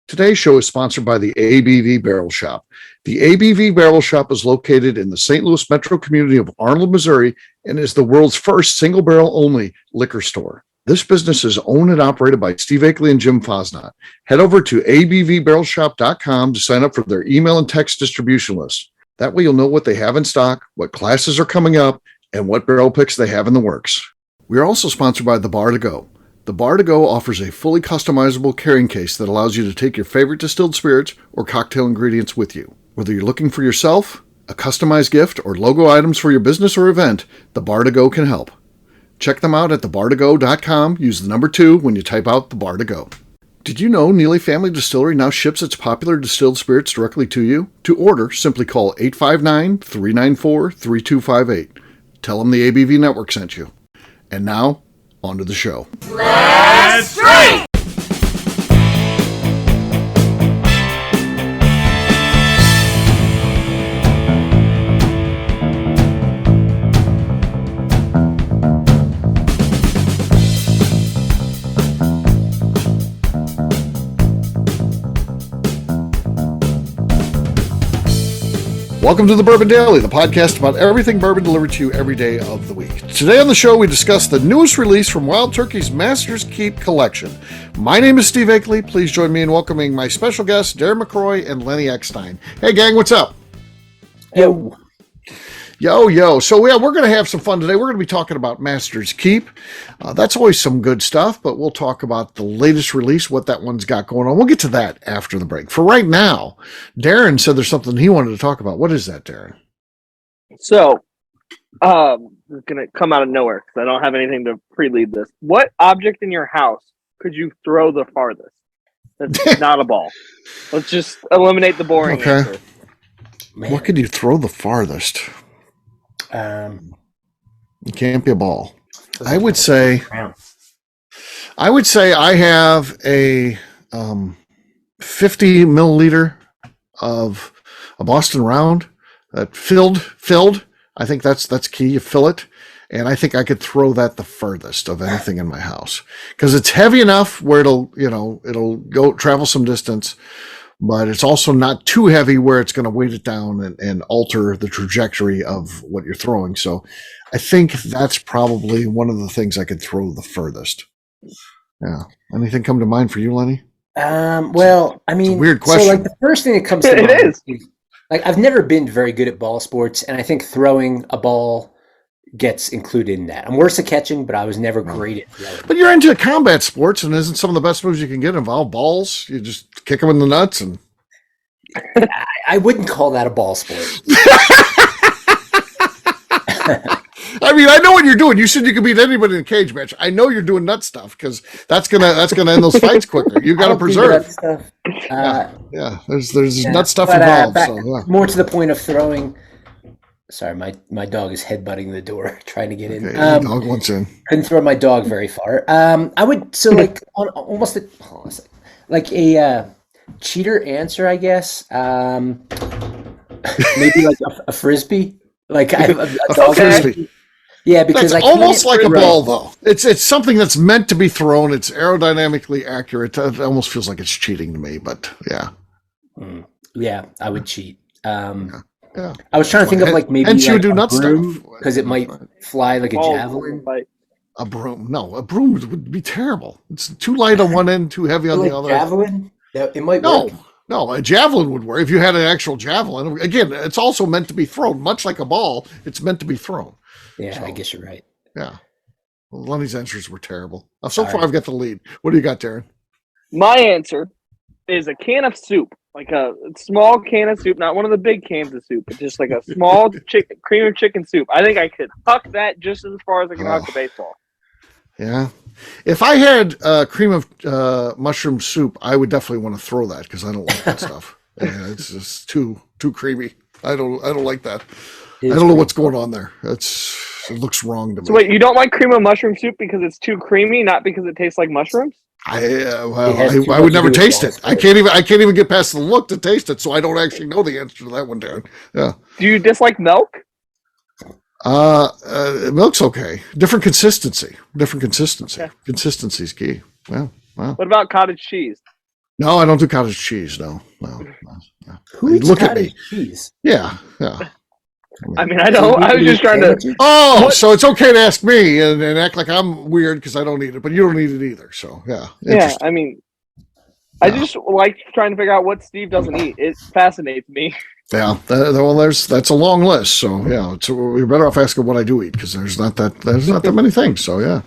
Today's show is sponsored by the ABV Barrel Shop. The ABV Barrel Shop is located in the St. Louis metro community of Arnold, Missouri, and is the world's first single barrel only liquor store. This business is owned and operated by Steve Akeley and Jim Fosnot. Head over to abvbarrelshop.com to sign up for their email and text distribution list. That way you'll know what they have in stock, what classes are coming up, and what barrel picks they have in the works. We are also sponsored by The Bar to Go. The Bar to Go offers a fully customizable carrying case that allows you to take your favorite distilled spirits or cocktail ingredients with you. Whether you're looking for yourself, a customized gift, or logo items for your business or event, The Bar to Go can help. Check them out at thebar2go.com. Use the number 2 when you type out The Bar to Go. Did you know Neely Family Distillery now ships its popular distilled spirits directly to you? To order, simply call 859-394-3258. Tell them the ABV Network sent you. And now, on to the show. Let's drink! Welcome to the Bourbon Daily, the podcast about everything bourbon delivered to you every day of the week. Today on the show, we discuss the newest release from Wild Turkey's Master's Keep collection. My name is Steve Akeley. Please join me in welcoming my special guests, Darren McCroy and Lenny Eckstein. Hey, gang, what's up? Yo. Yo. So, yeah, we're going to have some fun today. We're going to be talking about Master's Keep. That's always some good stuff, but we'll talk about the latest release, what that one's got going on. We'll get to that after the break. For right now, Darren said there's something he wanted to talk about. What is that, Darren? So, it's going to come out of nowhere because I don't have anything to pre-lead this. What object in your house could you throw the farthest? That's not a ball. Let's just eliminate the boring answer. Man. What could you throw the farthest? It can't be a ball. I would say I have a 50 milliliter of a Boston Round that filled. I think that's key. You fill it, and I think I could throw that the furthest of anything in my house because it's heavy enough where it'll go travel some distance. But it's also not too heavy where it's going to weight it down and alter the trajectory of what you're throwing. So I think that's probably one of the things I could throw the furthest. Yeah. Anything come to mind for you, Lenny? Well, I mean, it's a weird question. So like the first thing that comes to mind is like I've never been very good at ball sports, and I think throwing a ball gets included in that. I'm worse at catching, but I was never great at throwing. But you're into combat sports, and isn't some of the best moves you can get involve balls? You just kick them in the nuts, and I wouldn't call that a ball sport. I mean, I know what you're doing. You said you could beat anybody in a cage match. I know you're doing nut stuff because that's gonna end those fights quicker. You got to preserve. Stuff. Yeah. There's nut stuff involved. More to the point of throwing. Sorry, my dog is headbutting the door, trying to get in. Okay, the dog wants in. Couldn't throw my dog very far. I would almost like a cheater answer, I guess. Maybe like a frisbee, like a dog frisbee. Yeah, because that's almost like a ball, though. It's something that's meant to be thrown. It's aerodynamically accurate. It almost feels like it's cheating to me, but yeah. Yeah, I would cheat. Yeah. I was trying to think of like maybe and like do nut stuff because it might fly like a javelin. A broom? No, a broom would be terrible. It's too light on one end, too heavy on the other. Javelin? It might work. No, a javelin would work if you had an actual javelin. Again, it's also meant to be thrown, much like a ball. It's meant to be thrown. Yeah, so, I guess you're right. Yeah, well, Lenny's answers were terrible. So far, I've got the lead. What do you got, Darren? My answer is a can of soup. Like a small can of soup, not one of the big cans of soup, but just like a small cream of chicken soup. I think I could huck that just as far as I can huck the baseball. Yeah. If I had cream of mushroom soup, I would definitely want to throw that because I don't like that stuff. Yeah, it's just too creamy. I don't like that. I don't know what's going on there. It looks wrong to me. So wait, you don't like cream of mushroom soup because it's too creamy, not because it tastes like mushrooms? I would never taste it. I can't even get past the look to taste it, so I don't actually know the answer to that one, Darren. Yeah. Do you dislike milk? Milk's okay. Different consistency. Okay. Consistency's key. Wow. What about cottage cheese? No, I don't do cottage cheese. No. Who eats Look at cottage me. cheese? Yeah. I mean, I know. I was just trying to. Oh, so it's okay to ask me and act like I'm weird because I don't eat it, but you don't eat it either. So yeah. Yeah, I mean, I just like trying to figure out what Steve doesn't eat. It fascinates me. Yeah. Well, that's a long list. So yeah, you're better off asking what I do eat because there's not that many things. So yeah.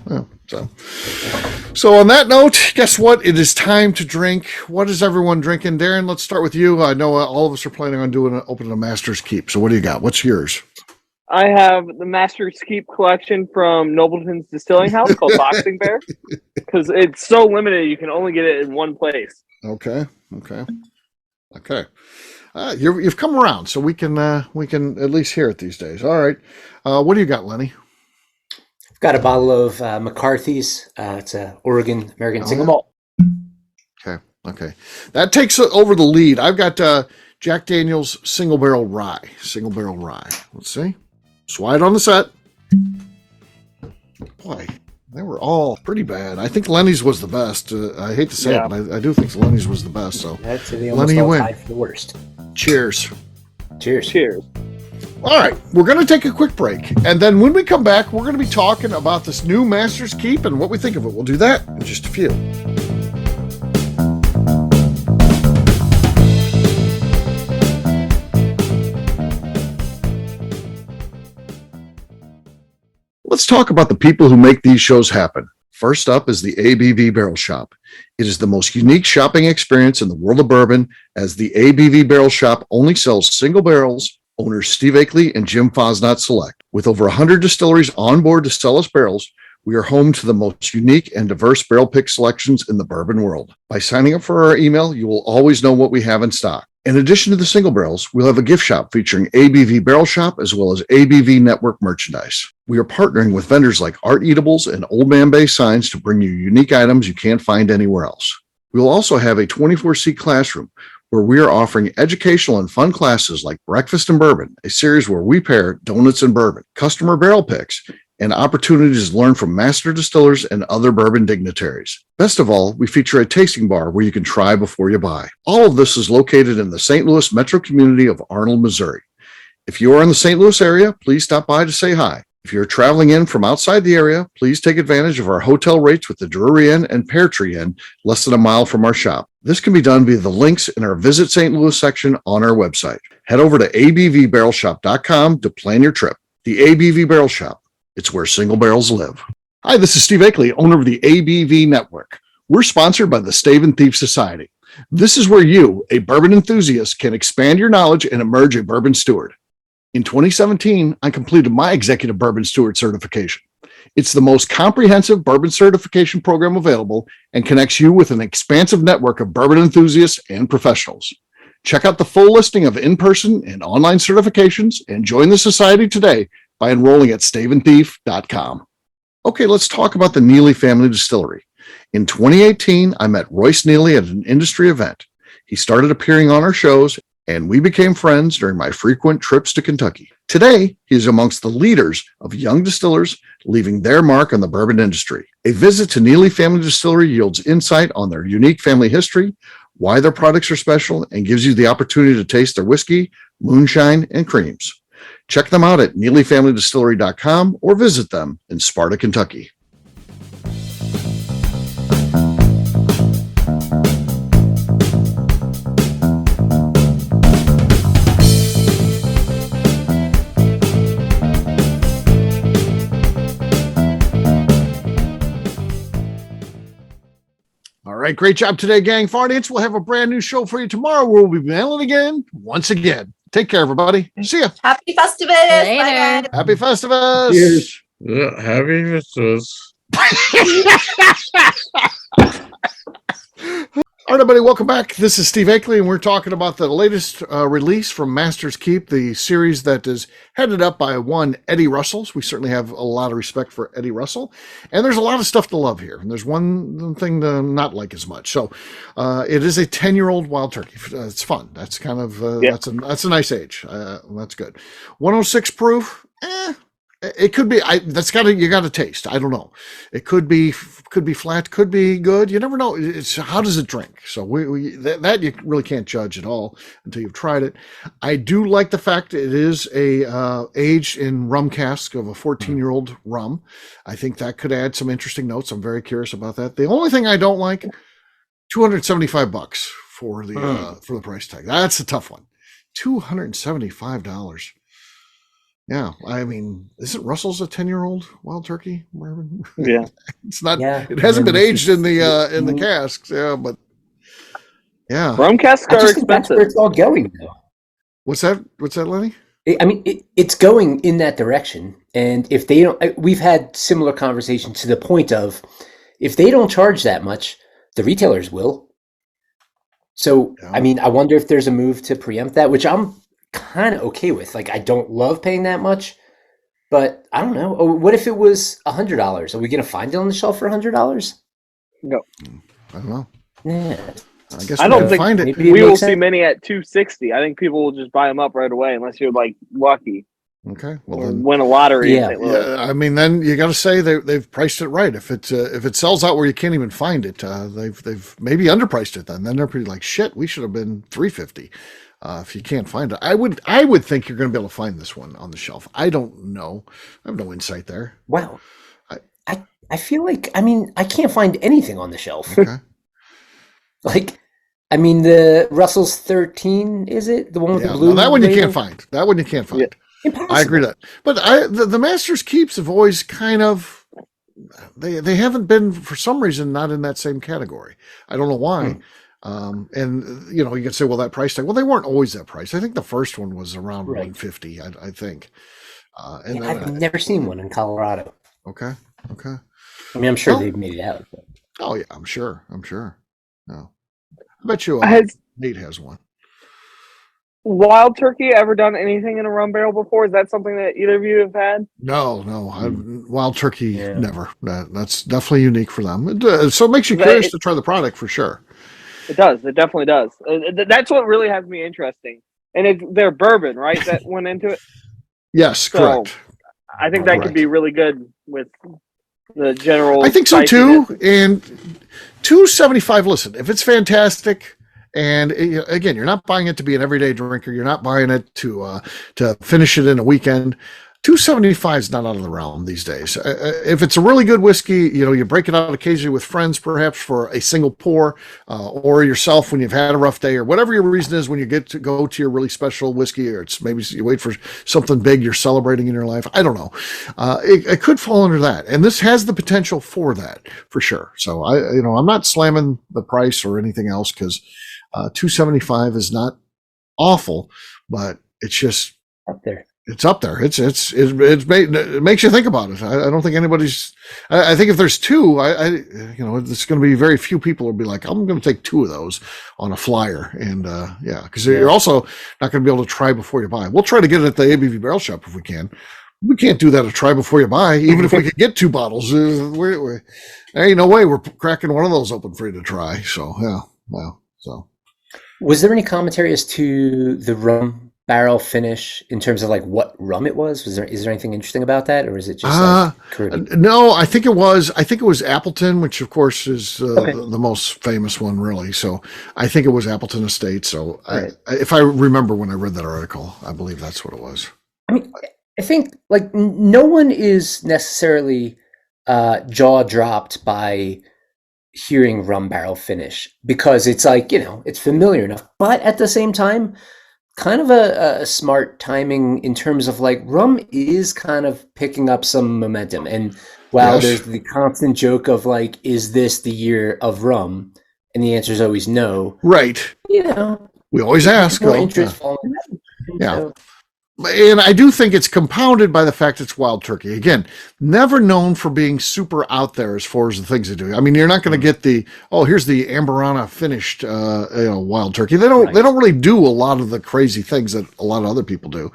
So on that note, guess what? It is time to drink. What is everyone drinking? Darren, let's start with you. I know all of us are planning on opening a Master's Keep. So what do you got? What's yours? I have the Master's Keep collection from Nobleton's Distilling House called Boxing Bear because it's so limited. You can only get it in one place. Okay. You've come around, so we can at least hear it these days. All right. What do you got, Lenny? I've got a bottle of McCarthy's. It's a Oregon American single malt. Okay. That takes over the lead. I've got Jack Daniel's Single Barrel Rye. Let's see. Swide on the set. Boy, they were all pretty bad. I think Lenny's was the best. I hate to say it, but I do think Lenny's was the best. So Lenny, you win. For the worst. Cheers. All right, we're going to take a quick break. And then when we come back, we're going to be talking about this new Master's Keep and what we think of it. We'll do that in just a few. Let's talk about the people who make these shows happen. First up is the ABV Barrel Shop. It is the most unique shopping experience in the world of bourbon, as the ABV Barrel Shop only sells single barrels. Owners Steve Akeley and Jim Fosnot select. With over 100 distilleries on board to sell us barrels, we are home to the most unique and diverse barrel pick selections in the bourbon world. By signing up for our email, you will always know what we have in stock. In addition to the single barrels, we'll have a gift shop featuring ABV Barrel Shop as well as ABV Network merchandise. We are partnering with vendors like Art Eatables and Old Man Bay Signs to bring you unique items you can't find anywhere else. We will also have a 24-seat classroom where we are offering educational and fun classes like Breakfast and Bourbon, a series where we pair donuts and bourbon, customer barrel picks, and opportunities to learn from master distillers and other bourbon dignitaries. Best of all, we feature a tasting bar where you can try before you buy. All of this is located in the St. Louis metro community of Arnold, Missouri. If you are in the St. Louis area, please stop by to say hi. If you're traveling in from outside the area, please take advantage of our hotel rates with the Drury Inn and Pear Tree Inn, less than a mile from our shop. This can be done via the links in our Visit St. Louis section on our website. Head over to abvbarrelshop.com to plan your trip. The ABV Barrel Shop. It's where single barrels live. Hi, this is Steve Akeley, owner of the ABV Network. We're sponsored by the Stave and Thief Society. This is where you, a bourbon enthusiast, can expand your knowledge and emerge a bourbon steward. In 2017, I completed my Executive Bourbon Steward certification. It's the most comprehensive bourbon certification program available and connects you with an expansive network of bourbon enthusiasts and professionals. Check out the full listing of in-person and online certifications and join the society today by enrolling at staveandthief.com. Okay, let's talk about the Neely Family Distillery. In 2018, I met Royce Neely at an industry event. He started appearing on our shows, and we became friends during my frequent trips to Kentucky. Today, he is amongst the leaders of young distillers leaving their mark on the bourbon industry. A visit to Neely Family Distillery yields insight on their unique family history, why their products are special, and gives you the opportunity to taste their whiskey, moonshine, and creams. Check them out at NeelyFamilyDistillery.com or visit them in Sparta, Kentucky. All right, great job today, gang. Fardians, we'll have a brand new show for you tomorrow. We'll be mailing again, once again. Take care, everybody. See ya. Happy Festivus. Later. Bye, guys. Happy Festivus. Cheers. Happy Festivus. All right, everybody, welcome back. This is Steve Akeley, and we're talking about the latest release from Master's Keep, the series that is headed up by one Eddie Russell. We certainly have a lot of respect for Eddie Russell, and there's a lot of stuff to love here, and there's one thing to not like as much. So it is a 10-year-old wild turkey. It's fun. That's kind of that's a nice age. That's good. 106 proof. It could be. You got to taste. I don't know. It could be flat. Could be good. You never know. It's how does it drink? So that you really can't judge at all until you've tried it. I do like the fact it is a aged in rum cask of a 14-year-old rum. I think that could add some interesting notes. I'm very curious about that. The only thing I don't like, $275 for the price tag. That's a tough one. $275. Yeah, I mean, isn't Russell's a 10-year-old wild turkey? Yeah, it's not. Yeah. It hasn't been aged in the casks. Yeah, but yeah, rum casks I are just think that's expensive. where it's all going, though. What's that, Lenny? I mean, it's going in that direction. And if they don't, we've had similar conversations to the point of, if they don't charge that much, the retailers will. So, Yeah. I mean, I wonder if there's a move to preempt that, which I'm kind of okay with. Like, I don't love paying that much, but I don't know. Oh, what if it was $100? Are we going to find it on the shelf for $100? No, I don't know. Yeah. I guess I we don't can think find it. maybe it we will makes see sense. many at $260. I think people will just buy them up right away unless you're like lucky Okay, well or then. win a lottery. Yeah. In St. Louis. Yeah, I mean, then you got to say they've priced it right. If it sells out where you can't even find it, they've maybe underpriced it. Then they're pretty like shit. We should have been $350. If you can't find it, I would think you're going to be able to find this one on the shelf. I don't know. I have no insight there. Wow. I feel like, I mean, I can't find anything on the shelf. Okay. Like, I mean, the Russell's 13, is it? The one with Yeah, the blue? no, that one you label? can't find. That one you can't find. Yeah. Impossible. I agree with that. But the Masters Keeps have always kind of they haven't been for some reason not in that same category. I don't know why. And you can say, well, that price tag. Well, they weren't always that price. I think the first one was around Right. 150. I think. And Yeah, I've never seen one in Colorado. okay. I mean, I'm sure Well- they've made it out. But. Oh yeah, I'm sure. No, I bet you Has Nate has one. Wild Turkey ever done anything in a rum barrel before? Is that something that either of you have had? No, Wild Turkey Yeah. never. That's definitely unique for them. So it makes you But curious to try the product for sure. It does. It definitely does. That's what really has me interesting. And they're bourbon, right? That went into it. Yes, So, correct. I think that could be really good with the general. I think so too. spiciness. And $275. Listen, if it's fantastic, and again, you're not buying it to be an everyday drinker. You're not buying it to finish it in a weekend. $275 is not out of the realm these days. If it's a really good whiskey, you break it out occasionally with friends, perhaps for a single pour, or yourself when you've had a rough day, or whatever your reason is when you get to go to your really special whiskey, or it's maybe you wait for something big you're celebrating in your life. I don't know. It could fall under that, and this has the potential for that for sure. So I'm not slamming the price or anything else because $275 is not awful, but it's just Up there. it's up there. It makes you think about it. I don't think anybody's. I think if there's two, it's going to be very few people will be like, I'm going to take two of those on a flyer, and because you're also not going to be able to try before you buy. We'll try to get it at the ABV Barrel Shop if we can. We can't do that. A try before you buy, even if we could get two bottles. There ain't no way we're cracking one of those open for you to try. So yeah, well, so. Was there any commentary as to the rum barrel finish in terms of like what rum it was? Is there anything interesting about that, or is it just like Caribbean? No, I think it was Appleton, which of course is the most famous one, really. So I think it was Appleton Estate. So Right. if I remember when I read that article, I believe that's what it was. I mean, I think like no one is necessarily jaw dropped by hearing rum barrel finish because it's like, it's familiar enough, but at the same time, kind of a smart timing in terms of like rum is kind of picking up some momentum. And while Yes. there's the constant joke of like, is this the year of rum? And the answer is always no. Right. We always ask. More though. interest following that. Yeah. So, And I do think it's compounded by the fact it's wild turkey. Again, never known for being super out there as far as the things they do. I mean, you're not going to get here's the Amberana finished, wild turkey. They don't really do a lot of the crazy things that a lot of other people do.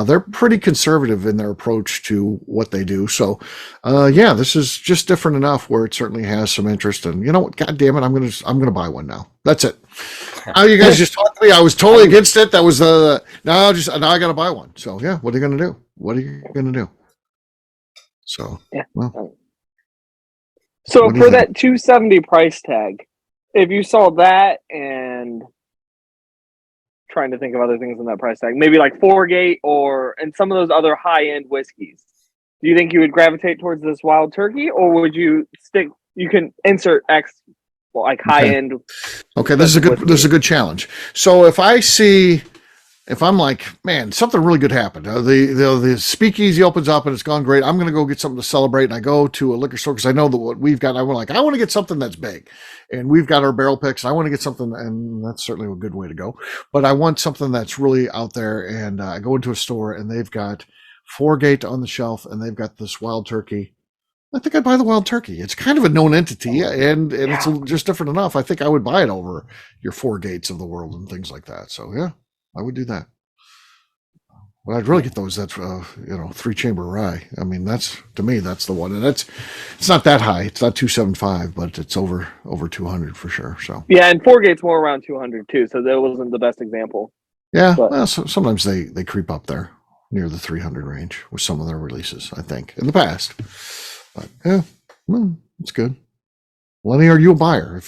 They're pretty conservative in their approach to what they do. So, this is just different enough where it certainly has some interest. And you know what? God damn it, I'm gonna buy one now. That's it. Now you guys just talked to me. I was totally against it. That was now I got to buy one. So yeah, what are you gonna do? So, Yeah. well, So what do you for think? that 270 price tag, if you saw that and trying to think of other things in that price tag, maybe like Fourgate and some of those other high end whiskeys, do you think you would gravitate towards this Wild Turkey, or would you stick? You can insert X, well, like high Okay. end. Okay, this is a good challenge. So if I'm like, man, something really good happened. The speakeasy opens up and it's gone great. I'm going to go get something to celebrate. And I go to a liquor store because I know that what we've got, I want to get something that's big. And we've got our barrel picks. I want to get something, and that's certainly a good way to go. But I want something that's really out there. And I go into a store and they've got Fourgate on the shelf and they've got this Wild Turkey. I think I'd buy the Wild Turkey. It's kind of a known entity, and it's just different enough. I think I would buy it over your Fourgates of the world and things like that. So yeah, I would do that. Well, I'd really get those. That's 3-chamber rye. I mean, to me that's the one, and it's not that high. It's not 275, but it's over 200 for sure. So Yeah, and Fourgate's more around 200 too, so that wasn't the best example. yeah, But well, sometimes they creep up there near the 300 range with some of their releases. I think in the past. But yeah, well, it's good. Lenny, are you a buyer?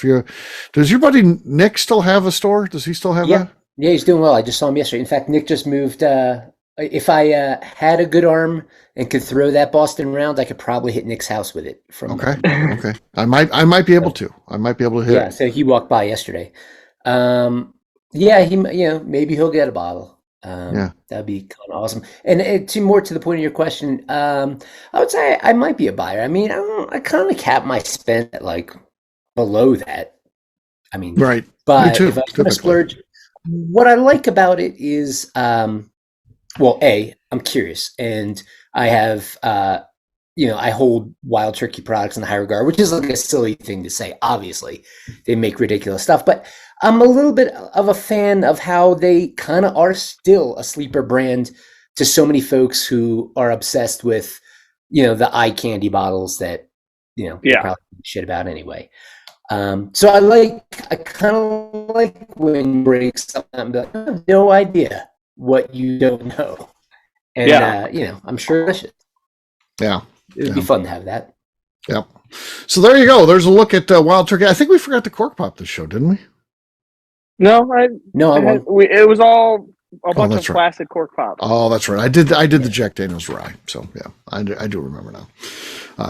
Does your buddy Nick still have a store? Does he still have that? Yeah, he's doing well. I just saw him yesterday. In fact, Nick just moved. If I had a good arm and could throw that Boston round, I could probably hit Nick's house with it. Okay. I might be able to. I might be able to hit. Yeah, so he walked by yesterday. Maybe he'll get a bottle. That'd be kind of awesome. And to the point of your question, I would say I might be a buyer. I mean, I kind of cap my spend at like below that. I mean, right. But if I was going to splurge, what I like about it is, I'm curious, and I have, I hold Wild Turkey products in high regard, which is like a silly thing to say. Obviously, they make ridiculous stuff, but I'm a little bit of a fan of how they kind of are still a sleeper brand to so many folks who are obsessed with, the eye candy bottles that, they probably shit about anyway. So I kind of like when you break something, like, I have no idea what you don't know. And, I'm sure it should. Yeah. It would be fun to have that. Yep. So there you go. There's a look at Wild Turkey. I think we forgot to cork pop this show, didn't we? No, I won't. It was all a bunch of classic cork pops. Oh, that's right. I did the Jack Daniel's rye. So yeah, I do remember now.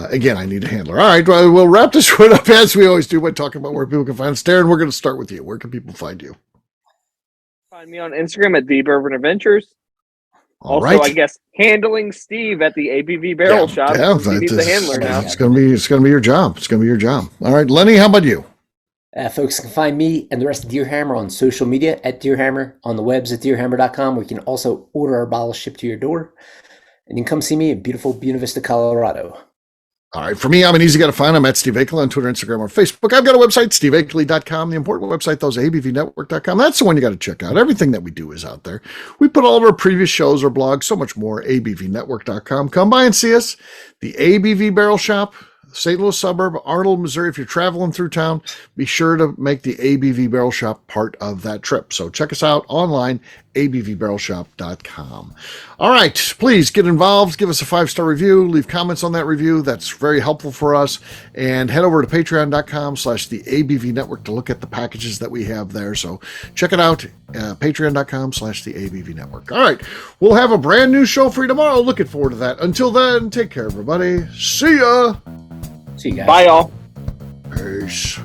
Again, I need a handler. All right, well, we'll wrap this one up as we always do by talking about where people can find us. Darren, we're going to start with you. Where can people find you? Find me on Instagram at the Bourbon Adventures. All also, right. I guess handling Steve at the ABV Barrel Shop. He needs a handler now. It's going to be your job. It's going to be your job. All right, Lenny, how about you? Folks can find me and the rest of Deer Hammer on social media at Deer Hammer, on the webs at deerhammer.com, where you can also order our bottles shipped to your door. And you can come see me in beautiful Buena Vista, Colorado. All right. For me, I'm an easy guy to find. I'm at Steve Akeley on Twitter, Instagram, or Facebook. I've got a website, steveakeley.com. The important website, though, is abvnetwork.com. That's the one you got to check out. Everything that we do is out there. We put all of our previous shows, our blogs, so much more, abvnetwork.com. Come by and see us. The ABV Barrel Shop, St. Louis suburb, Arnold, Missouri. If you're traveling through town, be sure to make the ABV Barrel Shop part of that trip. So check us out online, abvbarrelshop.com. All right, please get involved. Give us a 5-star review. Leave comments on that review. That's very helpful for us. And head over to patreon.com/the ABV Network to look at the packages that we have there. So check it out, patreon.com/the ABV Network. All right, we'll have a brand new show for you tomorrow. Looking forward to that. Until then, take care, everybody. See ya. See you guys. Bye, y'all. Peace.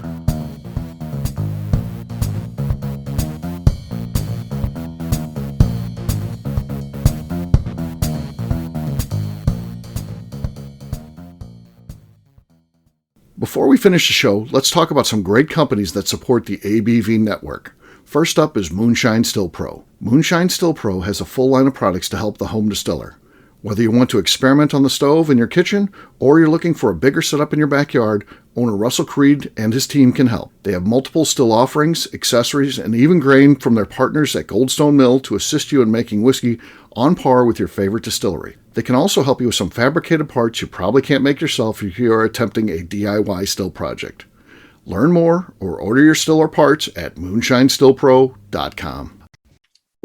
Before we finish the show, let's talk about some great companies that support the ABV network. First up is Moonshine Still Pro. Moonshine Still Pro has a full line of products to help the home distiller. Whether you want to experiment on the stove in your kitchen or you're looking for a bigger setup in your backyard, owner Russell Creed and his team can help. They have multiple still offerings, accessories, and even grain from their partners at Goldstone Mill to assist you in making whiskey on par with your favorite distillery. They can also help you with some fabricated parts you probably can't make yourself if you are attempting a DIY still project. Learn more or order your still or parts at moonshinestillpro.com.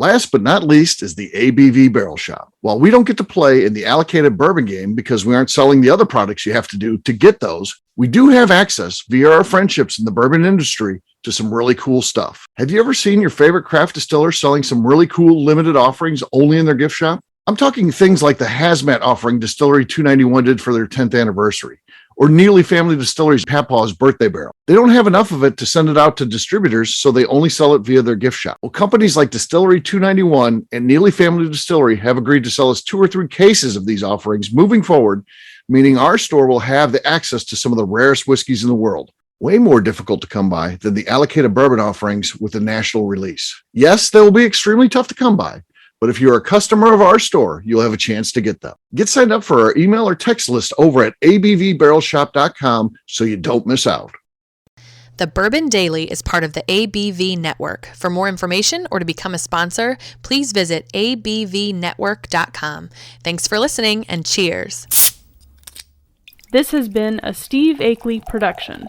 Last but not least is the ABV Barrel Shop. While we don't get to play in the allocated bourbon game because we aren't selling the other products you have to do to get those, we do have access via our friendships in the bourbon industry to some really cool stuff. Have you ever seen your favorite craft distiller selling some really cool limited offerings only in their gift shop? I'm talking things like the hazmat offering Distillery 291 did for their 10th anniversary, or Neely Family Distillery's Papaw's birthday barrel. They don't have enough of it to send it out to distributors, so they only sell it via their gift shop. Well, companies like Distillery 291 and Neely Family Distillery have agreed to sell us 2 or 3 cases of these offerings moving forward, meaning our store will have the access to some of the rarest whiskeys in the world. Way more difficult to come by than the allocated bourbon offerings with the national release. Yes, they will be extremely tough to come by, but if you're a customer of our store, you'll have a chance to get them. Get signed up for our email or text list over at abvbarrelshop.com so you don't miss out. The Bourbon Daily is part of the ABV Network. For more information or to become a sponsor, please visit abvnetwork.com. Thanks for listening and cheers. This has been a Steve Akeley production.